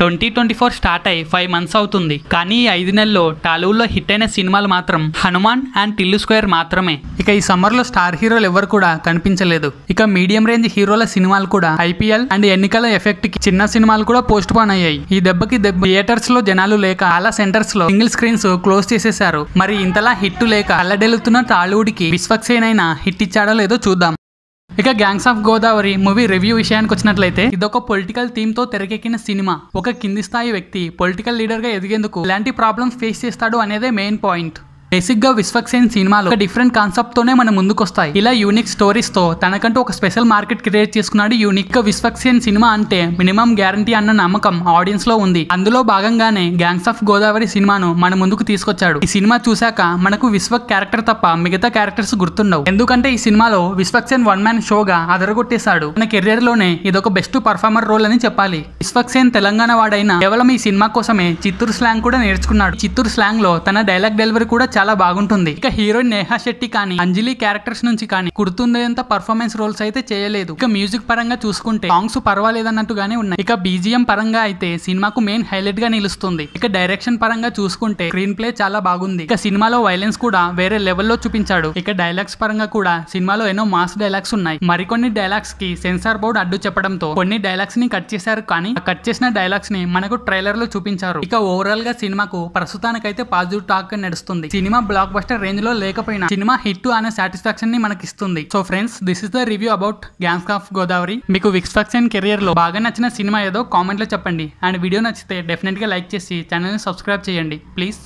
2024 start అయ్యి 5 months అవుతుంది. కానీ ఈ 5 నెలల్లో టాలీవుడ్ లో హిట్ అయిన సినిమాలు మాత్రం హనుమాన్ అండ్ టిల్లు స్క్వేర్ మాత్రమే. ఇక ఈ సమ్మర్ లో స్టార్ హీరోలు ఎవరు కూడా కనిపించలేదు. ఇక మీడియం రేంజ్ హీరోల సినిమాలు కూడా ఐపీఎల్ అండ్ ఎన్నికల ఎఫెక్ట్ కి చిన్న సినిమాలు కూడా పోస్ట్ పోన్ అయ్యాయి. ఈ దెబ్బకి థియేటర్స్ లో జనాలు లేక చాలా సెంటర్స్ లో సింగిల్ స్క్రీన్స్ క్లోజ్ చేసేశారు. మరి ఇంతలా హిట్ లేక అల్లడెలుతున్న టాలీవుడ్ కి విశ్వక్సేన్ అయినా హిట్ ఇచ్చాడో లేదో చూద్దాం. ఇక gangs of Godavari movie review విషయానికి వచ్చినట్లయితే ఇదొక పొలిటికల్ థీమ్ తో తెరకెక్కిన సినిమా. ఒక కింది స్థాయి వ్యక్తి పొలిటికల్ లీడర్ గా ఎదిగేందుకు ఎలాంటి ప్రాబ్లమ్స్ ఫేస్ చేస్తాడు అనేదే మెయిన్ పాయింట్. బేసిక్ గా విశ్వక్సేన్ సినిమాలో ఒక డిఫరెంట్ కాన్సెప్ట్ తోనే మన ముందుకు వస్తాయి. ఇలా యూనిక్ స్టోరీస్ తో తనకంటూ ఒక స్పెషల్ మార్కెట్ క్రియేట్ చేసుకున్నాడు. యూనిక్ గా విశ్వక్సేన్ సినిమా అంటే మినిమం గ్యారంటీ అన్న నమ్మకం ఆడియన్స్ లో ఉంది. అందులో భాగంగానే గ్యాంగ్స్ ఆఫ్ గోదావరి సినిమాను మన ముందుకు తీసుకొచ్చాడు. ఈ సినిమా చూశాక మనకు విశ్వక్ క్యారెక్టర్ తప్ప మిగతా క్యారెక్టర్స్ గుర్తుండవు. ఎందుకంటే ఈ సినిమాలో విశ్వక్సేన్ వన్ మ్యాన్ షోగా అదరగొట్టేశాడు. తన కెరియర్ లోనే ఇదొక బెస్ట్ పర్ఫార్మర్ రోల్ అని చెప్పాలి. విశ్వక్సేన్ తెలంగాణ వాడైనా కేవలం ఈ సినిమా కోసమే చిత్తూరు స్లాంగ్ కూడా నేర్చుకున్నాడు. చిత్తూరు స్లాంగ్ లో తన డైలాగ్ డెలివరీ కూడా చాలా బాగుంటుంది. ఇక హీరోయిన్ నేహా శెట్టి కానీ అంజలి క్యారెక్టర్స్ నుంచి కానీ గుర్తుండేంత పర్ఫార్మెన్స్ రోల్స్ అయితే చేయలేదు. ఇక మ్యూజిక్ పరంగా చూసుకుంటే సాంగ్స్ పర్వాలేదన్నట్టుగానే ఉన్నాయి. ఇక బీజిఎం పరంగా అయితే సినిమాకు మెయిన్ హైలైట్ గా నిలుస్తుంది. ఇక డైరెక్షన్ పరంగా చూసుకుంటే స్క్రీన్ ప్లే చాలా బాగుంది. ఇక సినిమాలో వైలెన్స్ కూడా వేరే లెవెల్లో చూపించాడు. ఇక డైలాగ్స్ పరంగా కూడా సినిమాలో ఎన్నో మాస్ డైలాగ్స్ ఉన్నాయి. మరికొన్ని డైలాగ్స్ కి సెన్సార్ బోర్డు అడ్డు చెప్పడంతో కొన్ని డైలాగ్స్ ని కట్ చేశారు. కానీ కట్ చేసిన డైలాగ్స్ ని మనకు ట్రైలర్ లో చూపించారు. ఇక ఓవరాల్ గా సినిమాకు ప్రస్తుతానికైతే పాజిటివ్ టాక్ నడుస్తుంది. సినిమా బ్లాక్ బస్టర్ రేంజ్ లో లేకపోయినా సినిమా హిట్ అనే సాటిస్ఫాక్షన్ ని మనకి ఇస్తుంది. So friends, this is the review about gangs of Godavari. మీకు విశ్వక్సేన్ కెరియర్ లో బాగా నచ్చిన సినిమా ఏదో కామెంట్ లో చెప్పండి. అండ్ వీడియో నచ్చితే డెఫినెట్ గా లైక్ చేసి ఛానల్ ని సబ్స్క్రైబ్ చేయండి ప్లీజ్.